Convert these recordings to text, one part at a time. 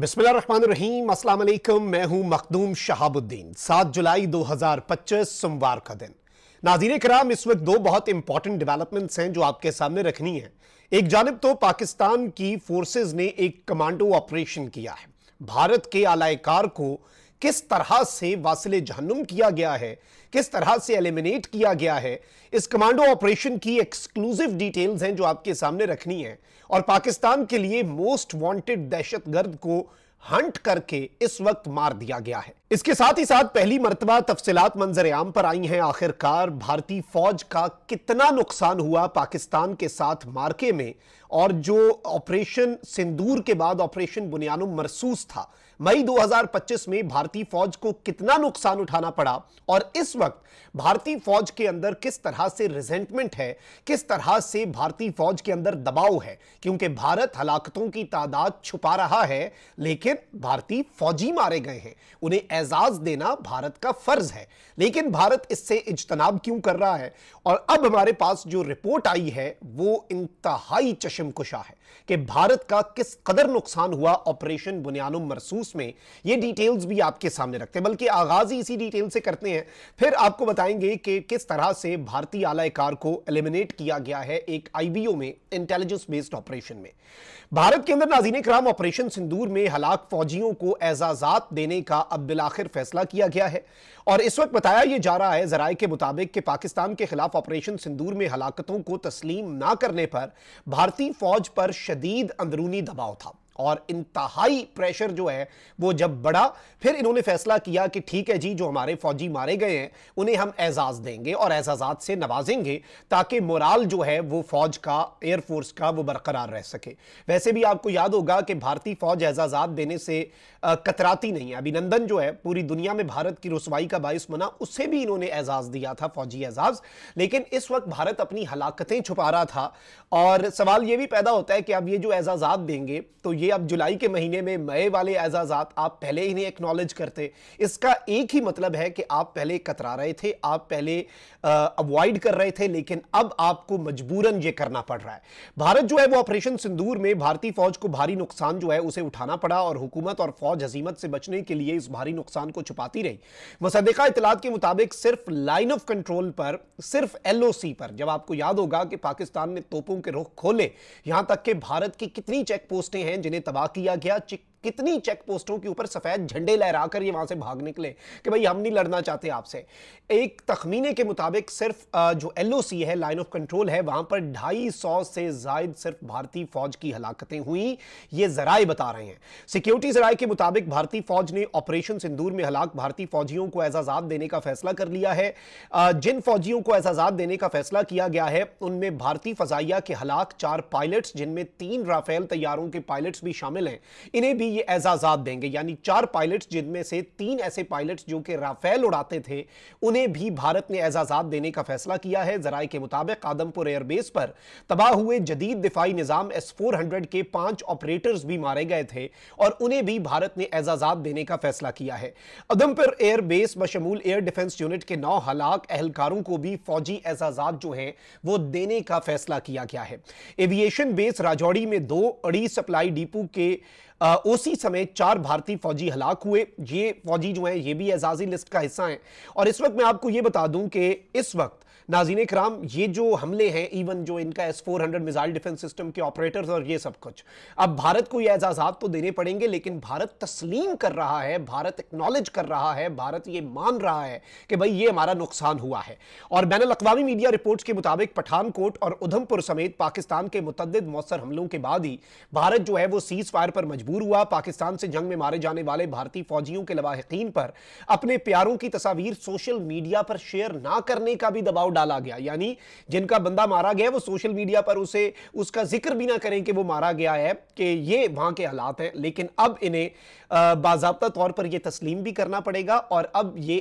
बिस्मिल्लाहिर्रहमानिर्रहीम, अस्सलाम वालेकुम। मैं हूं मखदूम शहाबुद्दीन। 7 जुलाई 2025 सोमवार का दिन। नाज़रीन किराम, इस वक्त दो बहुत इंपॉर्टेंट डेवलपमेंट्स हैं जो आपके सामने रखनी है। एक जानिब तो पाकिस्तान की फोर्सेस ने एक कमांडो ऑपरेशन किया है। भारत के आलाकार को किस तरह से वासिले जहन्नुम किया गया है, किस तरह से एलिमिनेट किया गया है, इस कमांडो ऑपरेशन की एक्सक्लूसिव डिटेल्स हैं जो आपके सामने रखनी है। और पाकिस्तान के लिए मोस्ट वांटेड दहशतगर्द को हंट करके इस वक्त मार दिया गया है। इसके साथ ही साथ पहली मर्तबा तफसीलात मंजर आम पर आई हैं। आखिरकार भारतीय फौज का कितना नुकसान हुआ पाकिस्तान के साथ मार्के में, और जो ऑपरेशन सिंदूर के बाद ऑपरेशन बुनियानुम मरसूस था, मई 2025 में भारतीय फौज को कितना नुकसान उठाना पड़ा, और इस वक्त भारतीय फौज के अंदर किस तरह से रिजेंटमेंट है, किस तरह से भारतीय फौज के अंदर दबाव है। क्योंकि भारत हलाकतों की तादाद छुपा रहा है, लेकिन भारतीय फौजी मारे गए हैं, उन्हें एजाज देना भारत का फर्ज है। लेकिन भारत इससे इज्तनाब क्यों कर रहा है? और अब हमारे पास जो रिपोर्ट आई है वो इंतहाई चशमकुशा है कि भारत का किस कदर नुकसान हुआ ऑपरेशन बुनियानुम मरसूस में। ये डिटेल्स भी आपके सामने रखते हैं, बल्कि आगाज ही इसी डिटेल से करते हैं, फिर आपको बताएंगे कि किस तरह से भारतीय आलाकार को एलिमिनेट किया गया है एक आईबीओ में, इंटेलिजेंस बेस्ड ऑपरेशन में। भारत के अंदर नाज़रीन किराम ऑपरेशन सिंदूर में हलाक फौजियों को एजाजात देने का अब बिलाखिर फैसला किया गया है। और इस वक्त बताया यह जा रहा है जराए के मुताबिक कि पाकिस्तान के खिलाफ ऑपरेशन सिंदूर में हलाकतों को तस्लीम ना करने पर भारतीय फौज पर शदीद अंदरूनी दबाव था, और इंतहाई प्रेशर जो है वो जब बढ़ा, फिर इन्होंने फैसला किया कि ठीक है जी, जो हमारे फौजी मारे गए हैं उन्हें हम एजाज देंगे और एजाजात से नवाजेंगे, ताकि मोराल जो है वो फौज का, एयरफोर्स का, वो बरकरार रह सके। वैसे भी आपको याद होगा कि भारतीय फौज एजाजात देने से कतराती नहीं है। अभिनंदन जो है पूरी दुनिया में भारत की रुसवाई का बाइस बना, उससे भी इन्होंने एजाज दिया था, फौजी एजाज। लेकिन इस वक्त भारत अपनी हलाकतें छुपा रहा था, और सवाल यह भी पैदा होता है कि अब ये जो एजाजात देंगे, तो ये अब जुलाई के महीने में मई वाले एजाजात आप पहले इन्हें एक्नॉलेज करते। इसका एक ही मतलब है कि आप पहले कतरा रहे थे, आप पहले अवॉइड कर रहे थे, लेकिन अब आपको मजबूरन ये करना पड़ रहा है। भारत जो है वो ऑपरेशन सिंदूर में भारतीय फौज को भारी नुकसान जो है उसे उठाना पड़ा, और हुकूमत और फौज हजीमत से बचने के लिए इस भारी नुकसान को छुपाती रही। मुसद्दिका इतलात के मुताबिक सिर्फ लाइन ऑफ कंट्रोल पर, सिर्फ एलओसी पर, जब आपको याद होगा कि पाकिस्तान ने तोपों के रुख खोले, यहां तक कि भारत की कितनी चेक पोस्टें हैं जिन्हें तबाह किया गया, कितनी चेक पोस्टों के ऊपर सफेद झंडे लहराकर ये वहां से भाग निकले कि भाई हम नहीं लड़ना चाहते आपसे। एक तखमीने के मुताबिक सिर्फ जो एलओसी है, लाइन ऑफ कंट्रोल है, वहां पर 250 से जायद सिर्फ भारतीय फौज की हलाकतें हुई, ये जराए बता रहे हैं। सिक्योरिटी जराए के मुताबिक भारतीय फौज ने ऑपरेशन सिंदूर में हलाक भारतीय फौजियों को एजाजात देने का फैसला कर लिया है। जिन फौजियों को एजाजात देने का फैसला किया गया है उनमें भारतीय फजाइया के हलाक 4 पायलट्स, जिनमें 3 राफेल तैयारों के पायलट्स भी शामिल हैं, इन्हें भी ये एजाजात देंगे। यानी 4 पायलट्स, जिनमें से 3 ऐसे पायलट्स जो कि राफेल उड़ाते थे, उन्हें भी भारत ने एजाजात देने का फैसला किया है। जराए के मुताबिक आदमपुर एयरबेस पर तबाह हुए जदीद दिफाई निजाम S-400 के 5 ऑपरेटर्स भी मारे गए थे, और उन्हें भी भारत ने एजाजात देने का फैसला किया है। आदमपुर एयरबेस बशमूल एयर डिफेंस यूनिट के 9 हलाक एहलकारों को भी फौजी एजाजात जो है वो देने का फैसला किया गया है। एविएशन बेस राजौड़ी में 2 अड़ी सप्लाई डिपो के ओसी समेत 4 भारतीय फौजी हलाक हुए। ये फौजी जो हैं ये भी एजाजी लिस्ट का हिस्सा हैं। और इस वक्त मैं आपको ये बता दूं कि इस वक्त नाज़रीन किराम ये जो हमले हैं, इवन जो इनका S-400 मिसाइल डिफेंस सिस्टम के ऑपरेटर्स और ये सब कुछ, अब भारत को ये एजाजात तो देने पड़ेंगे, लेकिन भारत तस्लीम कर रहा है, भारत एक्नॉलेज कर रहा है, भारत ये मान रहा है कि भाई ये हमारा नुकसान हुआ है। और बैनुल-अक़वामी मीडिया रिपोर्ट्स के मुताबिक पठानकोट और उधमपुर समेत पाकिस्तान के मुतअद्दिद मौसर हमलों के बाद ही भारत जो है वो सीज फायर पर मजबूर हुआ। पाकिस्तान से जंग में मारे जाने वाले भारतीय फौजियों के लवाहिकीन पर अपने प्यारों की तस्वीर सोशल मीडिया पर शेयर ना करने का भी दबाव डाला गया। यानी जिनका बंदा मारा गया वो सोशल मीडिया पर उसका जिक्र भी ना करें कि वो मारा गया है, कि ये वहां के हालात हैं। लेकिन अब इन्हें बाज़ाब्ता तौर पर यह तस्लीम भी करना पड़ेगा, और अब ये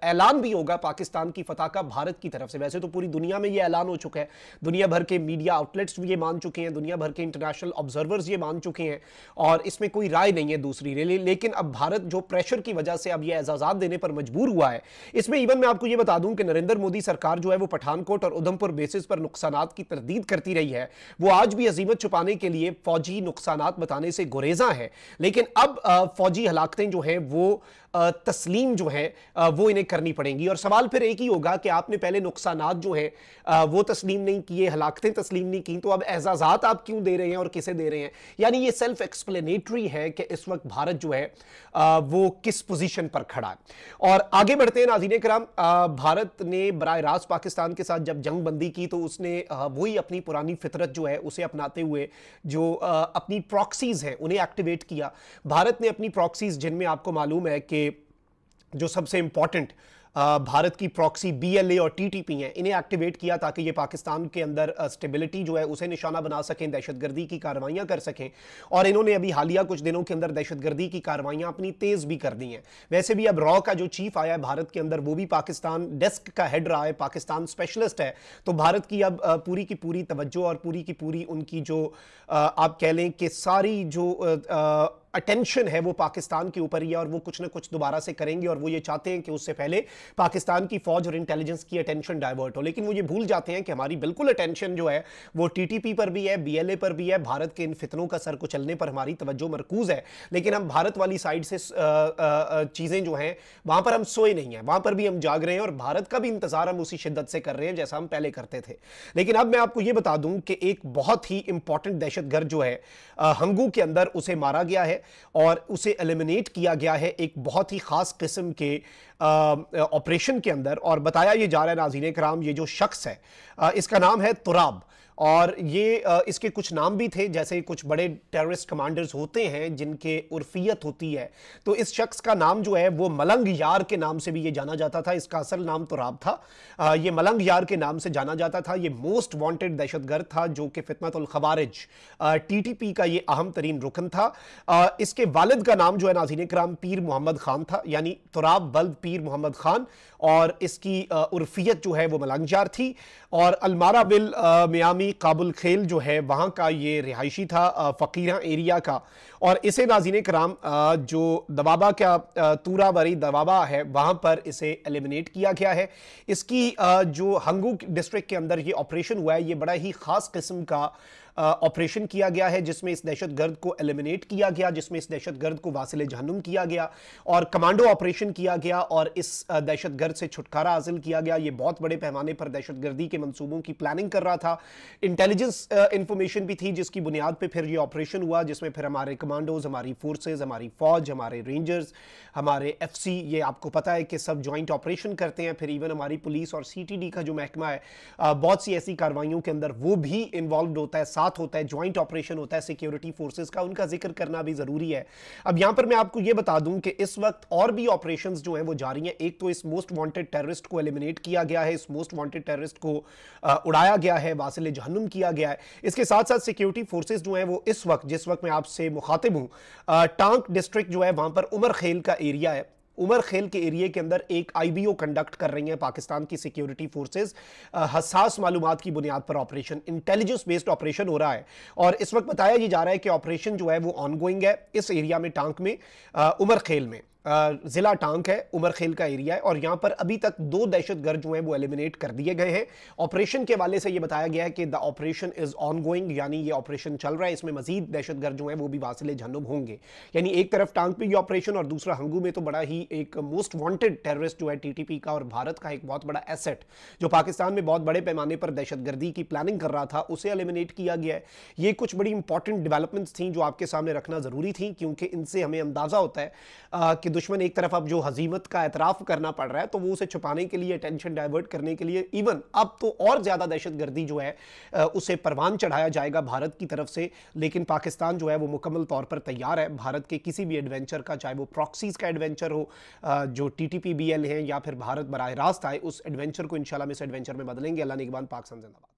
ऐलान भी होगा पाकिस्तान की फतह का भारत की तरफ से। वैसे तो पूरी दुनिया में यह ऐलान हो चुका है, दुनिया भर के मीडिया आउटलेट्स भी ये मान चुके हैं, दुनिया भर के इंटरनेशनल ऑब्जर्वर्स ये मान चुके हैं, और इसमें कोई राय नहीं है दूसरी। लेकिन अब भारत जो प्रेशर की वजह से अब यह एजाजात देने पर मजबूर हुआ है, इसमें इवन मैं आपको यह बता दूं कि नरेंद्र मोदी सरकार जो है वो पठानकोट और उधमपुर बेसिस पर नुकसानात की तरदीद करती रही है, वो आज भी अजीमत छुपाने के लिए फौजी नुकसानात बताने से गुरेजा है। लेकिन अब फौजी हलाकतें जो हैं वो तस्लीम जो है वो इन्हें करनी पड़ेंगी। और सवाल फिर एक ही होगा कि आपने पहले नुकसानात जो है वो तस्लीम नहीं किए, हलाकतें तस्लीम नहीं की, तो अब एजाजात आप क्यों दे रहे हैं और किसे दे रहे हैं? यानी ये सेल्फ एक्सप्लेनेटरी है कि इस वक्त भारत जो है वो किस पोजीशन पर खड़ा है। और आगे बढ़ते हैं नाज़रीन किराम, भारत ने बराह रास्त पाकिस्तान के साथ जब जंग बंदी की तो उसने वही अपनी पुरानी फितरत जो है उसे अपनाते हुए जो अपनी प्रॉक्सीज हैं उन्हें एक्टिवेट किया। भारत ने अपनी प्रॉक्सीज, जिनमें आपको मालूम है कि जो सबसे इंपॉर्टेंट भारत की प्रॉक्सी बीएलए और टीटीपी हैं, इन्हें एक्टिवेट किया ताकि ये पाकिस्तान के अंदर स्टेबिलिटी जो है उसे निशाना बना सकें, दहशतगर्दी की कार्रवाइयां कर सकें। और इन्होंने अभी हालिया कुछ दिनों के अंदर दहशतगर्दी की कार्रवाइयां अपनी तेज भी कर दी हैं। वैसे भी अब रॉ का जो चीफ आया है भारत के अंदर, वो भी पाकिस्तान डेस्क का हेड रहा है, पाकिस्तान स्पेशलिस्ट है। तो भारत की अब पूरी की पूरी तवज्जो और पूरी की पूरी उनकी जो आप कह लें कि सारी जो अटेंशन है वो पाकिस्तान के ऊपर ही है, और वो कुछ ना कुछ दोबारा से करेंगे। और वो ये चाहते हैं कि उससे पहले पाकिस्तान की फौज और इंटेलिजेंस की अटेंशन डाइवर्ट हो। लेकिन वो ये भूल जाते हैं कि हमारी बिल्कुल अटेंशन जो है वो टीटीपी पर भी है, बीएलए पर भी है। भारत के इन फितनों का सर कुचलने पर हमारी तवज्जो मरकूज है। लेकिन हम भारत वाली साइड से चीज़ें जो हैं वहां पर हम सोए नहीं हैं, वहां पर भी हम जाग रहे हैं, और भारत का भी इंतजार हम उसी शिद्दत से कर रहे हैं जैसा हम पहले करते थे। लेकिन अब मैं आपको ये बता दूं कि एक बहुत ही इंपॉर्टेंट दहशतगर्द जो है हंगू के अंदर, उसे मारा गया है और उसे एलिमिनेट किया गया है एक बहुत ही खास किस्म के ऑपरेशन के अंदर। और बताया ये जा रहा है नाज़रीन कराम, ये जो शख्स है इसका नाम है तुराब। और ये इसके कुछ नाम भी थे, जैसे कुछ बड़े टेररिस्ट कमांडर्स होते हैं जिनके उर्फियत होती है। तो इस शख्स का नाम जो है वो मलंग यार के नाम से भी ये जाना जाता था। इसका असल नाम तुराब था। ये मलंग यार के नाम से जाना जाता था। ये मोस्ट वांटेड दहशतगर्द था जो कि फितनतुल खवारिज टीटीपी का ये अहम तरीन रुकन था। इसके वालिद का नाम जो है नाज़रीन कराम पीर मोहम्मद खान था, यानी तुराब बल्द पीर मोहम्मद खान। और इसकी उर्फियत जो है वो मलंगजार थी। और अलमारा बिल मियामी काबुल खेल जो है वहाँ का ये रिहायशी था, फ़कीरा एरिया का। और इसे नाज़रीन कराम जो दवाबा का तूरावरी दवाबा है वहाँ पर इसे एलिमिनेट किया गया है। इसकी जो हंगू डिस्ट्रिक्ट के अंदर ये ऑपरेशन हुआ है, ये बड़ा ही ख़ास किस्म का ऑपरेशन किया गया है, जिसमें इस दहशतगर्द को एलिमिनेट किया गया, जिसमें इस दहशतगर्द को वासिले जहन्नुम किया गया और कमांडो ऑपरेशन किया गया और इस दहशतगर्द से छुटकारा हासिल किया गया। ये बहुत बड़े पैमाने पर दहशतगर्दी के मंसूबों की प्लानिंग कर रहा था। इंटेलिजेंस इंफॉर्मेशन भी थी जिसकी बुनियाद पर फिर ये ऑपरेशन हुआ, जिसमें फिर हमारे कमांडोज, हमारी फोर्सेज, हमारी फौज, हमारे रेंजर्स, हमारे FC, ये आपको पता है कि सब ज्वाइंट ऑपरेशन करते हैं। फिर इवन हमारी पुलिस और CTD का जो महकमा है बहुत सी ऐसी कार्रवाइयों के अंदर वो भी इन्वॉल्व होता है, साथ होता है, ज्वाइंट ऑपरेशन होता है सिक्योरिटी फोर्सेस का, उनका जिक्र करना भी जरूरी है। अब यहां पर मैं आपको यह बता दूं कि इस वक्त और भी ऑपरेशंस जो हैं वो जारी हैं। एक तो इस मोस्ट वांटेड टेररिस्ट को एलिमिनेट किया गया है, इस मोस्ट वांटेड टेररिस्ट को उड़ाया गया है, वासिले जहन्नुम किया गया है। इसके साथ साथ सिक्योरिटी फोर्सेस जो हैं वो इस वक्त, जिस वक्त मैं आपसे मुखातिब हूं, टांक डिस्ट्रिक्ट जो है वहां पर उमर खेल का एरिया है, उमर खेल के एरिया के अंदर एक IBO कंडक्ट कर रही हैं पाकिस्तान की सिक्योरिटी फोर्सेस। हसास मालूमात की बुनियाद पर ऑपरेशन, इंटेलिजेंस बेस्ड ऑपरेशन हो रहा है। और इस वक्त बताया ये जा रहा है कि ऑपरेशन जो है वो ऑनगोइंग है इस एरिया में, टांक में, उमर खेल में। जिला टांक है, उमर खेल का एरिया है। और यहां पर अभी तक 2 दहशतगर्द जो हैं वो एलिमिनेट कर दिए गए हैं। ऑपरेशन के वाले से ये बताया गया है कि द ऑपरेशन इज ऑनगोइंग, यानी ये ऑपरेशन चल रहा है, इसमें मजीद दहशतगर्द जो हैं वो भी वासिले जहन्नुम होंगे। यानी एक तरफ टांक पे ये ऑपरेशन और दूसरा हंगू में। तो बड़ा ही एक मोस्ट वांटेड टेररिस्ट जो है टीटीपी का और भारत का एक बहुत बड़ा एसेट जो पाकिस्तान में बहुत बड़े पैमाने पर दहशतगर्दी की प्लानिंग कर रहा था, उसे एलिमिनेट किया गया है। ये कुछ बड़ी इंपॉर्टेंट डेवलपमेंट्स थी जो आपके सामने रखना जरूरी थी, क्योंकि इनसे हमें अंदाजा होता है कि दुश्मन एक तरफ अब जो हजीमत का एतराफ करना पड़ रहा है तो वो उसे छुपाने के लिए, टेंशन डाइवर्ट करने के लिए, इवन अब तो और ज्यादा दहशतगर्दी जो है उसे परवान चढ़ाया जाएगा भारत की तरफ से। लेकिन पाकिस्तान जो है वो मुकम्मल तौर पर तैयार है भारत के किसी भी एडवेंचर का, चाहे वो प्रॉक्सीज का एडवेंचर हो जो TTP BL है, या फिर भारत बराह रास्त आए, उस एडवेंचर को इंशाल्लाह हम इस एडवेंचर में बदलेंगे। अल्लाह निगहबान, पाक जिंदाबाद।